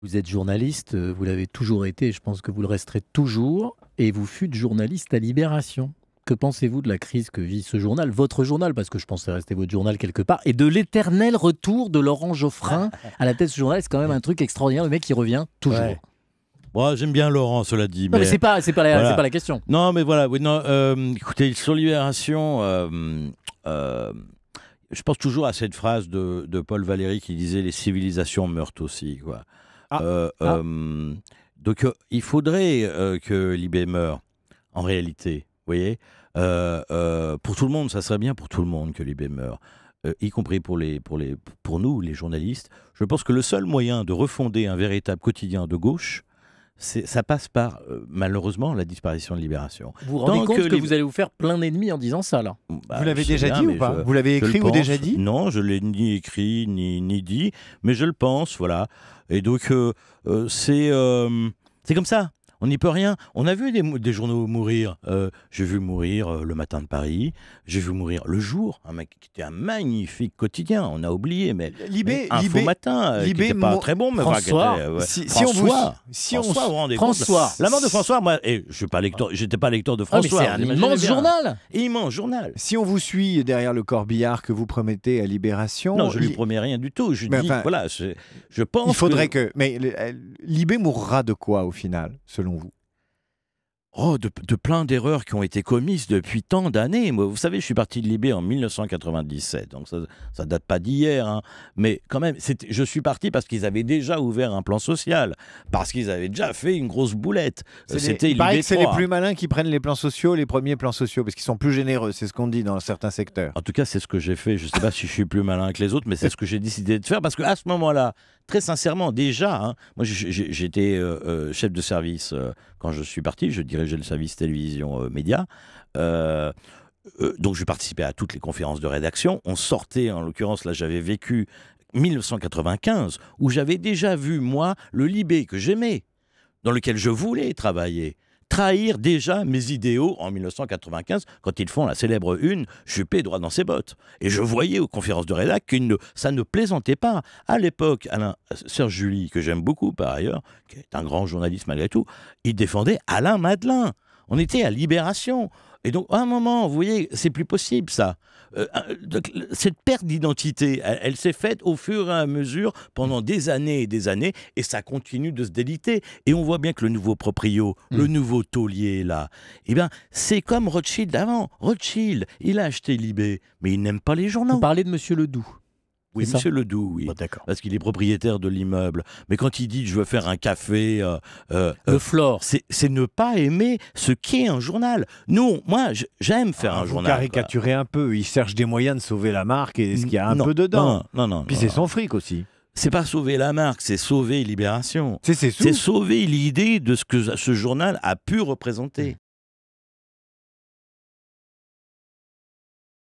Vous êtes journaliste, vous l'avez toujours été, je pense que vous le resterez toujours, et vous fûtes journaliste à Libération. Que pensez-vous de la crise que vit ce journal, votre journal, parce que je pense que c'est resté votre journal quelque part, et de l'éternel retour de Laurent Geoffrin à la tête de ce journal? C'est quand même un truc extraordinaire, le mec qui revient toujours. Ouais. Bon, j'aime bien Laurent, cela dit. Non mais c'est pas voilà. la question. Non, mais voilà. Oui, non, écoutez, sur Libération, je pense toujours à cette phrase de Paul Valéry qui disait les civilisations meurent aussi, quoi. Donc, il faudrait que Libé meure, en réalité. Vous voyez, pour tout le monde, ça serait bien pour tout le monde que Libé meure. Y compris pour nous, les journalistes. Je pense que le seul moyen de refonder un véritable quotidien de gauche, ça passe par, malheureusement, la disparition de Libération. Vous vous rendez compte que vous allez vous faire plein d'ennemis en disant ça, là? Bah, vous l'avez déjà bien, dit ou pas? Vous l'avez écrit ou déjà dit? Non, je l'ai ni écrit ni dit, mais je le pense, voilà. Et donc, c'est comme ça. On n'y peut rien. On a vu des journaux mourir. J'ai vu mourir Le Matin de Paris. J'ai vu mourir Le Jour, un mec qui était un magnifique quotidien. On a oublié, mais Info Matin, qui n'était pas très bon. Mais François, François, vous rendez compte, la mort de François, moi, et je suis pas lecteur, j'étais pas lecteur de François. Mais c'est un immense journal. Immense journal. Si on vous suit derrière le corbillard que vous promettez à Libération... Non, je lui promets rien du tout. Je dis, voilà, je pense il faudrait que... Mais Libé mourra de quoi, au final, selon vous? Oh, de plein d'erreurs qui ont été commises depuis tant d'années. Moi, vous savez, je suis parti de Libé en 1997, donc ça date pas d'hier. Hein. Mais quand même, je suis parti parce qu'ils avaient déjà ouvert un plan social, parce qu'ils avaient déjà fait une grosse boulette. Il paraît que c'est les plus malins qui prennent les plans sociaux, les premiers plans sociaux, parce qu'ils sont plus généreux, c'est ce qu'on dit dans certains secteurs. En tout cas, c'est ce que j'ai fait. Je ne sais pas si je suis plus malin que les autres, mais c'est ce que j'ai décidé de faire, parce qu'à ce moment-là, très sincèrement, déjà, hein, moi j'étais chef de service quand je suis parti, je dirigeais le service télévision média. Donc je participais à toutes les conférences de rédaction. On sortait, en l'occurrence, là j'avais vécu 1995, où j'avais déjà vu, moi, le Libé que j'aimais, dans lequel je voulais travailler, trahir déjà mes idéaux en 1995, quand ils font la célèbre une « Juppé droit dans ses bottes ». Et je voyais aux conférences de rédac que ça ne plaisantait pas. À l'époque, Serge July, que j'aime beaucoup par ailleurs, qui est un grand journaliste malgré tout, il défendait Alain Madelin. On était à Libération. Et donc, à un moment, vous voyez, c'est plus possible, ça. Cette perte d'identité, elle s'est faite au fur et à mesure pendant des années, et ça continue de se déliter. Et on voit bien que le nouveau proprio, le nouveau taulier, là, eh bien, c'est comme Rothschild d'avant. Rothschild, il a acheté Libé, mais il n'aime pas les journaux. Vous parlez de Monsieur Ledoux? Oui, Monsieur Ledoux, oui. Bon, d'accord. Parce qu'il est propriétaire de l'immeuble. Mais quand il dit « je veux faire un café le Flore », c'est ne pas aimer ce qu'est un journal. Nous, moi, j'aime faire un journal. Vous caricaturez un peu. Il cherche des moyens de sauver la marque et ce qu'il y a un peu dedans. Non. Puis c'est son fric aussi. C'est pas sauver la marque, c'est sauver Libération. C'est sauver l'idée de ce que ce journal a pu représenter.